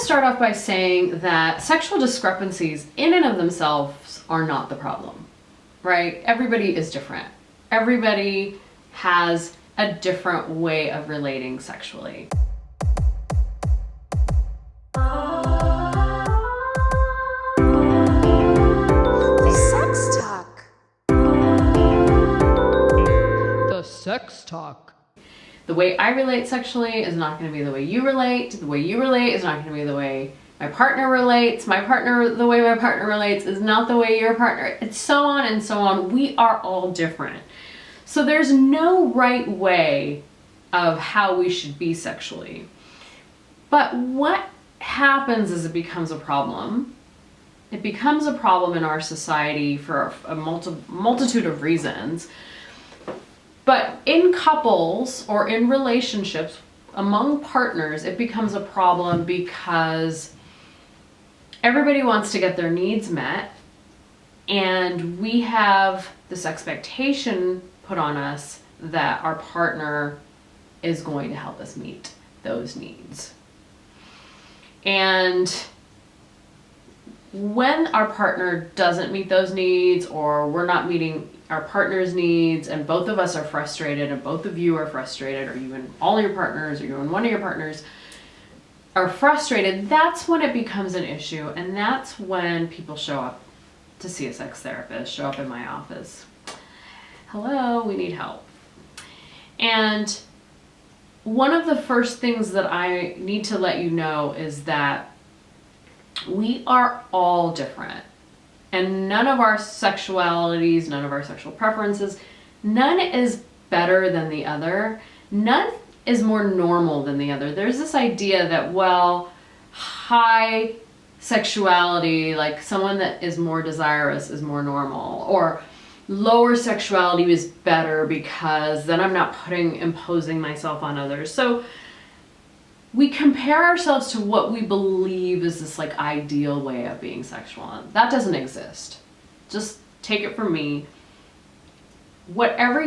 to start off by saying that sexual discrepancies in and of themselves are not the problem, right? Everybody is different. Everybody has a different way of relating sexually. The sex talk. The way I relate sexually is not going to be the way you relate. The way you relate is not going to be the way my partner relates. The way my partner relates is not the way your partner. It's so on and so on. We are all different. So there's no right way of how we should be sexually. But what happens is it becomes a problem. It becomes a problem in our society for a multitude of reasons. But in couples or in relationships among partners, it becomes a problem because everybody wants to get their needs met, and we have this expectation put on us that our partner is going to help us meet those needs. And when our partner doesn't meet those needs, or we're not meeting our partner's needs, and both of us are frustrated, and both of you are frustrated, or you and all your partners, or you and one of your partners are frustrated, that's when it becomes an issue, and that's when people show up to see a sex therapist, show up in my office. Hello, we need help. And one of the first things that I need to let you know is that we are all different. And none of our sexualities, none of our sexual preferences, none is better than the other. None is more normal than the other. There's this idea that, well, high sexuality, like someone that is more desirous is more normal, or lower sexuality is better because then I'm not imposing myself on others. So we compare ourselves to what we believe is this like ideal way of being sexual. That doesn't exist. Just take it from me. Whatever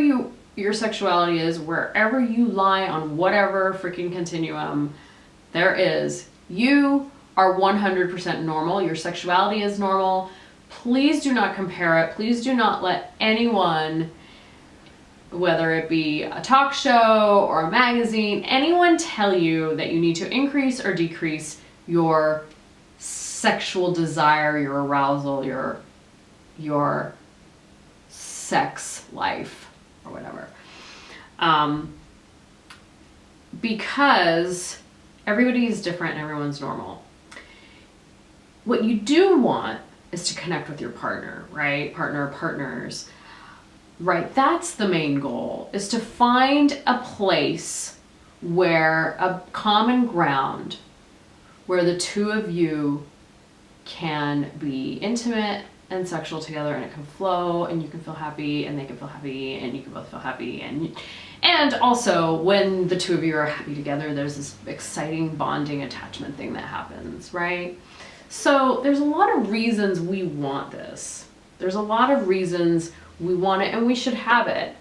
your sexuality is, wherever you lie on whatever freaking continuum there is, you are 100% normal. Your sexuality is normal. Please do not compare it. Please do not let anyone, whether it be a talk show or a magazine, anyone tell you that you need to increase or decrease your sexual desire, your arousal, your sex life, or whatever. Because everybody is different and everyone's normal. What you do want is to connect with your partner, right? Partners. Right, that's the main goal, is to find a place where a common ground where the two of you can be intimate and sexual together, and it can flow, and you can feel happy, and they can feel happy, and you can both feel happy, and also when the two of you are happy together, there's this exciting bonding attachment thing that happens, right? So there's a lot of reasons we want this. There's a lot of reasons we want it, and we should have it.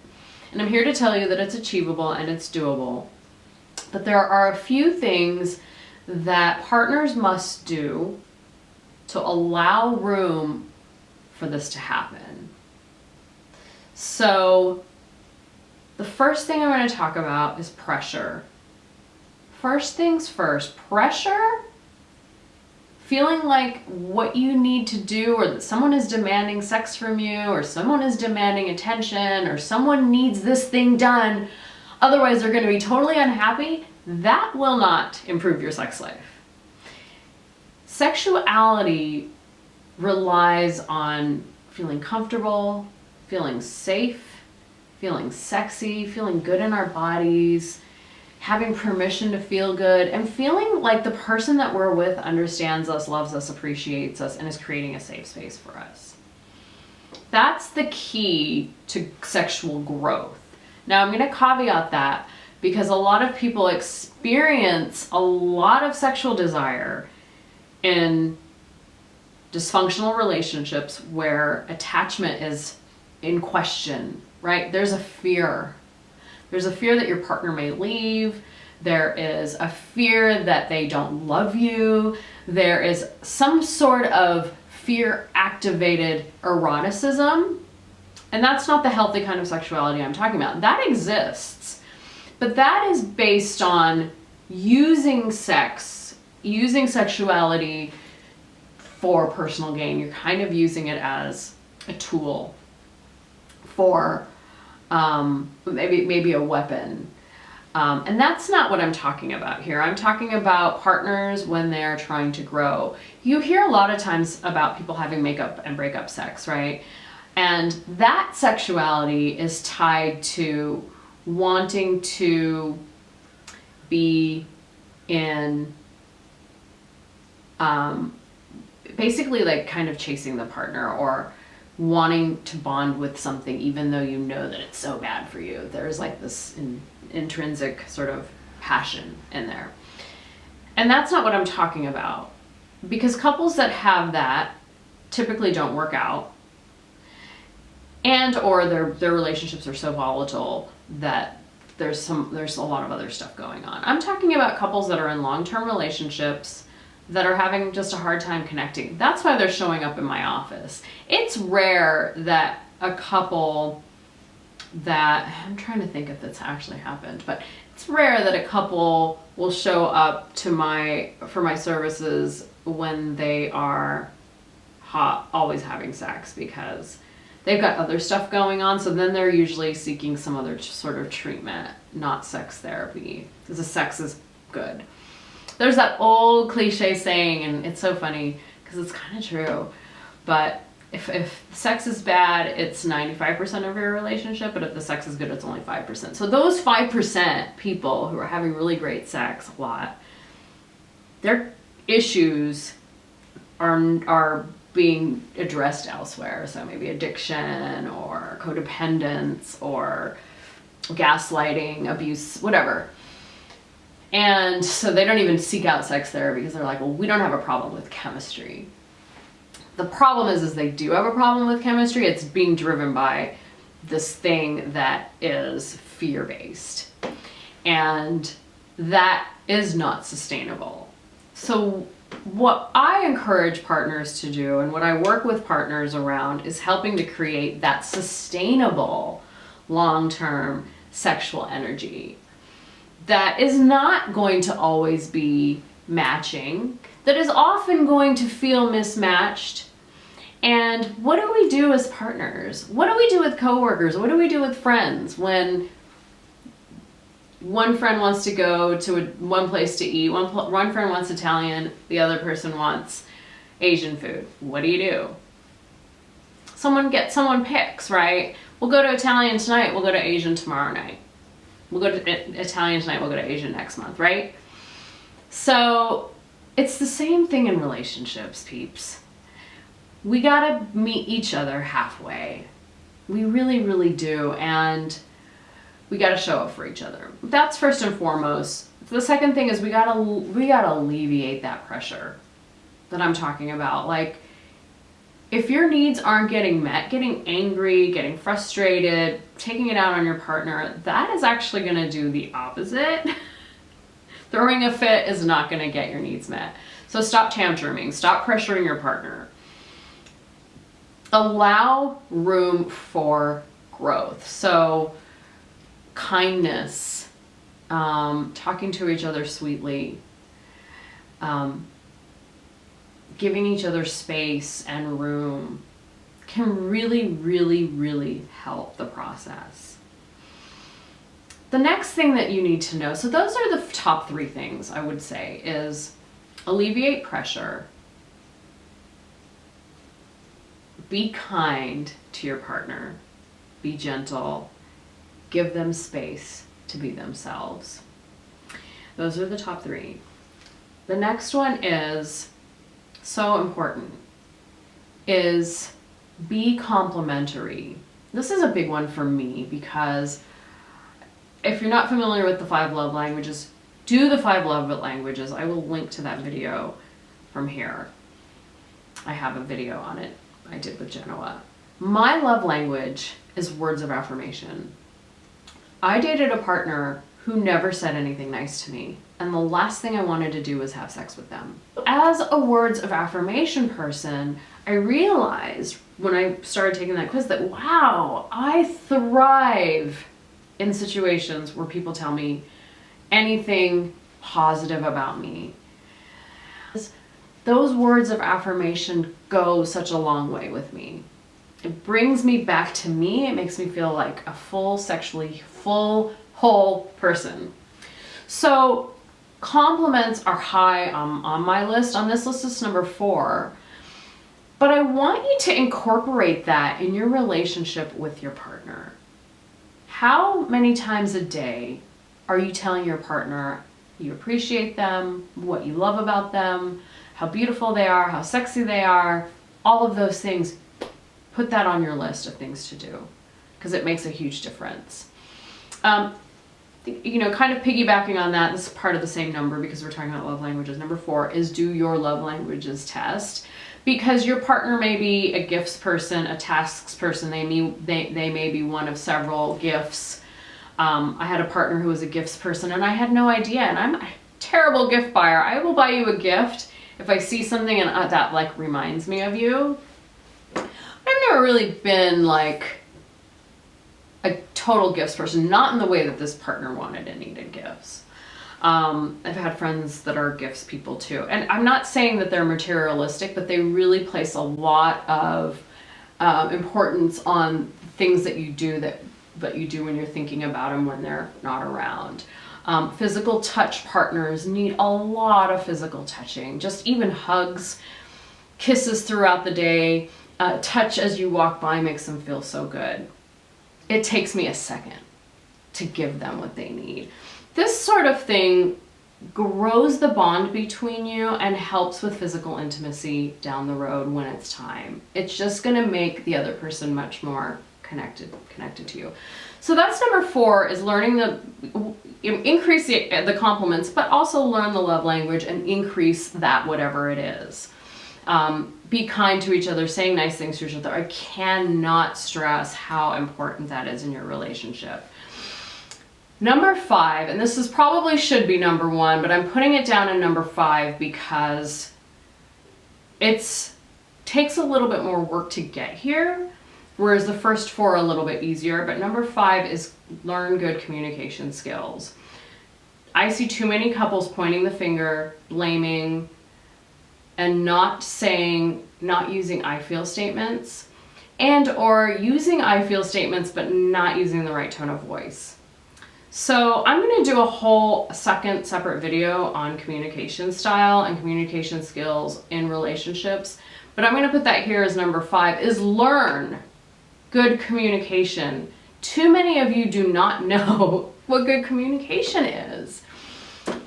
And I'm here to tell you that it's achievable and it's doable. But there are a few things that partners must do to allow room for this to happen. So the first thing I'm going to talk about is pressure. First things first, pressure. Feeling like what you need to do, or that someone is demanding sex from you, or someone is demanding attention, or someone needs this thing done, otherwise they're going to be totally unhappy, that will not improve your sex life. Sexuality relies on feeling comfortable, feeling safe, feeling sexy, feeling good in our bodies, having permission to feel good, and feeling like the person that we're with understands us, loves us, appreciates us, and is creating a safe space for us. That's the key to sexual growth. Now, I'm going to caveat that because a lot of people experience a lot of sexual desire in dysfunctional relationships where attachment is in question, right? There's a fear. There's a fear that your partner may leave. There is a fear that they don't love you. There is some sort of fear-activated eroticism. And that's not the healthy kind of sexuality I'm talking about. That exists. But that is based on using sex, using sexuality for personal gain. You're kind of using it as a tool for maybe a weapon. And that's not what I'm talking about here. I'm talking about partners when they're trying to grow. You hear a lot of times about people having makeup and breakup sex, right? And that sexuality is tied to wanting to be in, basically like kind of chasing the partner or wanting to bond with something even though you know that it's so bad for you. There's like this intrinsic sort of passion in there. And that's not what I'm talking about, because couples that have that typically don't work out, and or their relationships are so volatile that there's a lot of other stuff going on. I'm talking about couples that are in long-term relationships that are having just a hard time connecting. That's why they're showing up in my office. It's rare that a couple that, I'm trying to think if that's actually happened, but it's rare that a couple will show up to for my services when they are always having sex, because they've got other stuff going on. So then they're usually seeking some other sort of treatment, not sex therapy, because the sex is good. There's that old cliche saying, and it's so funny because it's kind of true, but if sex is bad, it's 95% of your relationship, but if the sex is good, it's only 5%. So those 5% people who are having really great sex a lot, their issues are being addressed elsewhere. So maybe addiction or codependence or gaslighting, abuse, whatever. And so they don't even seek out sex therapy because they're like, well, we don't have a problem with chemistry. The problem is they do have a problem with chemistry. It's being driven by this thing that is fear-based. And that is not sustainable. So what I encourage partners to do, and what I work with partners around, is helping to create that sustainable long-term sexual energy that is not going to always be matching, that is often going to feel mismatched. And what do we do as partners? What do we do with coworkers? What do we do with friends when one friend wants to go to one place to eat, one friend wants Italian, the other person wants Asian food? What do? Someone picks, right? We'll go to Italian tonight, we'll go to Asian tomorrow night. We'll go to Italian tonight, we'll go to Asian next month, right? So it's the same thing in relationships, peeps. We gotta meet each other halfway. We really, really do. And we gotta show up for each other. That's first and foremost. The second thing is we gotta alleviate that pressure that I'm talking about. Like, if your needs aren't getting met, getting angry, getting frustrated, taking it out on your partner, that is actually gonna do the opposite. Throwing a fit is not gonna get your needs met. So stop tantruming, stop pressuring your partner. Allow room for growth. So kindness, talking to each other sweetly, giving each other space and room can really, really, really help the process. The next thing that you need to know, so those are the top 3 things I would say, is alleviate pressure, be kind to your partner, be gentle, give them space to be themselves. Those are the top 3. The next one is so important, is be complementary. This is a big one for me because if you're not familiar with the 5 love languages, do the 5 love languages. I will link to that video from here. I have a video on it I did with Genoa. My love language is words of affirmation. I dated a partner who never said anything nice to me, and the last thing I wanted to do was have sex with them. As a words of affirmation person, I realized when I started taking that quiz that, wow, I thrive in situations where people tell me anything positive about me. Those words of affirmation go such a long way with me. It brings me back to me. It makes me feel like a full, sexually full, whole person. So compliments are high on my list. On this list is number 4. But I want you to incorporate that in your relationship with your partner. How many times a day are you telling your partner you appreciate them, what you love about them, how beautiful they are, how sexy they are, all of those things? Put that on your list of things to do, because it makes a huge difference. You know, kind of piggybacking on that, this is part of the same number because we're talking about love languages. Number 4 is do your love languages test, because your partner may be a gifts person, a tasks person. They may be one of several gifts. I had a partner who was a gifts person, and I had no idea, and I'm a terrible gift buyer. I will buy you a gift if I see something and that like reminds me of you. I've never really been like a total gifts person, not in the way that this partner wanted and needed gifts. I've had friends that are gifts people too. And I'm not saying that they're materialistic, but they really place a lot of importance on things that you do that you do when you're thinking about them when they're not around. Physical touch partners need a lot of physical touching, just even hugs, kisses throughout the day. Touch as you walk by makes them feel so good. It takes me a second to give them what they need. This sort of thing grows the bond between you and helps with physical intimacy down the road when it's time. It's just going to make the other person much more connected to you. So that's number 4, is increase the compliments, but also learn the love language and increase that whatever it is. Be kind to each other, saying nice things to each other. I cannot stress how important that is in your relationship. Number 5, and this is probably should be number 1, but I'm putting it down in number 5 because it takes a little bit more work to get here, whereas the first 4 are a little bit easier. But number 5 is learn good communication skills. I see too many couples pointing the finger, blaming, and not using I feel statements, and or using I feel statements but not using the right tone of voice. So I'm going to do a whole second separate video on communication style and communication skills in relationships, but I'm going to put that here as number 5, is learn good communication. Too many of you do not know what good communication is.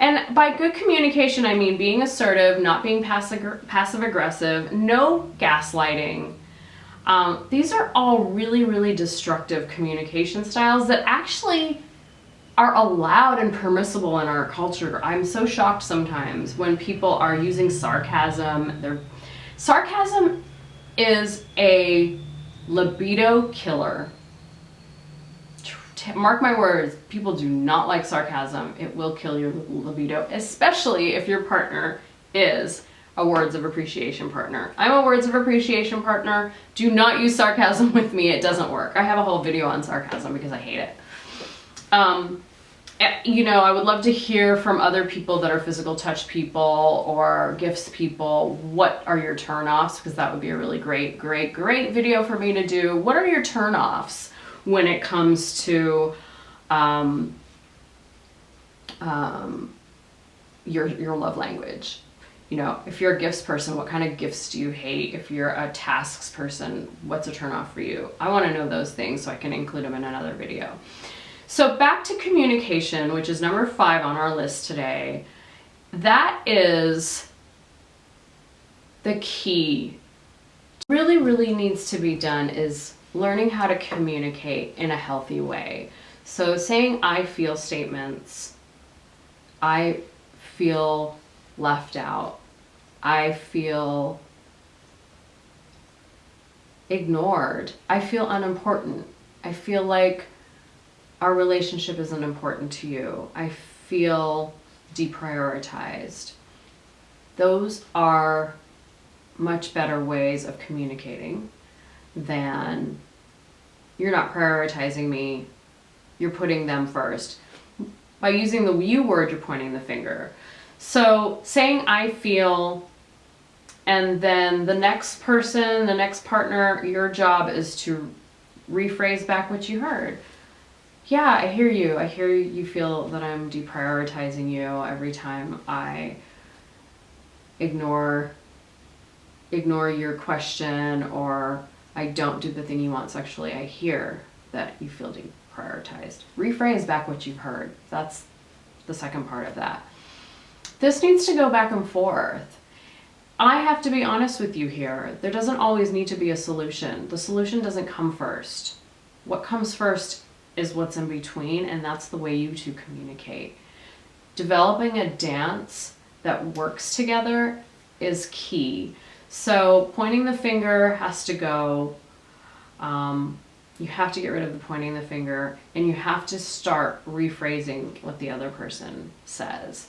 And by good communication, I mean being assertive, not being passive aggressive, no gaslighting. These are all really, really destructive communication styles that actually are allowed and permissible in our culture. I'm so shocked sometimes when people are using sarcasm. Sarcasm is a libido killer. Mark my words, people do not like sarcasm. It will kill your libido, especially if your partner is a words of appreciation partner. I'm a words of appreciation partner. Do not use sarcasm with me. It doesn't work. I have a whole video on sarcasm because I hate it. You know, I would love to hear from other people that are physical touch people or gifts people. What are your turnoffs? Because that would be a really great video for me to do. What are your turnoffs when it comes to your love language? You know, if you're a gifts person, what kind of gifts do you hate? If you're a tasks person, what's a turnoff for you? I want to know those things so I can include them in another video. So back to communication, which is number 5 on our list today. That is the key. Really, really needs to be done is learning how to communicate in a healthy way. So saying I feel statements, I feel left out, I feel ignored, I feel unimportant, I feel like our relationship isn't important to you. I feel deprioritized. Those are much better ways of communicating than you're not prioritizing me, you're putting them first. By using the you word, you're pointing the finger. So saying I feel, and then the next person, the next partner, your job is to rephrase back what you heard. Yeah, I hear you. I hear you feel that I'm deprioritizing you every time I ignore your question, or I don't do the thing you want sexually. I hear that you feel deprioritized. Rephrase back what you've heard. That's the second part of that. This needs to go back and forth. I have to be honest with you here. There doesn't always need to be a solution. The solution doesn't come first. What comes first is what's in between, and that's the way you two communicate. Developing a dance that works together is key. So pointing the finger has to go. You have to get rid of the pointing the finger, and you have to start rephrasing what the other person says.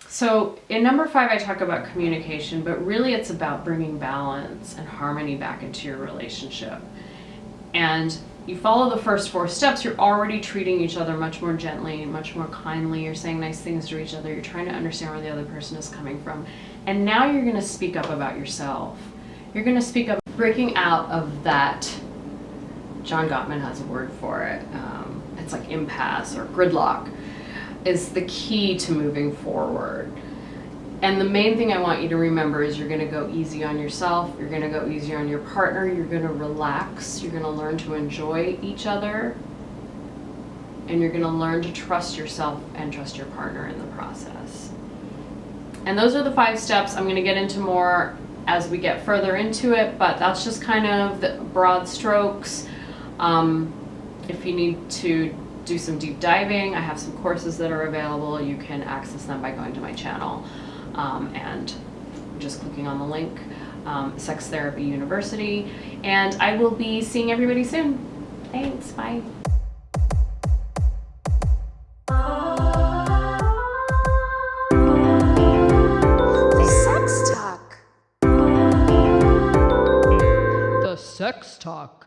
So in number 5, I talk about communication, but really it's about bringing balance and harmony back into your relationship. And you follow the first 4 steps, you're already treating each other much more gently, much more kindly. You're saying nice things to each other. You're trying to understand where the other person is coming from. And now you're going to speak up about yourself. You're going to speak up, breaking out of that. John Gottman has a word for it. It's like impasse or gridlock is the key to moving forward. And the main thing I want you to remember is you're going to go easy on yourself. You're going to go easy on your partner. You're going to relax. You're going to learn to enjoy each other. And you're going to learn to trust yourself and trust your partner in the process. And those are the 5 steps. I'm going to get into more as we get further into it, but that's just kind of the broad strokes. If you need to do some deep diving, I have some courses that are available. You can access them by going to my channel and just clicking on the link, Sex Therapy University. And I will be seeing everybody soon. Thanks, bye. Sex Talk.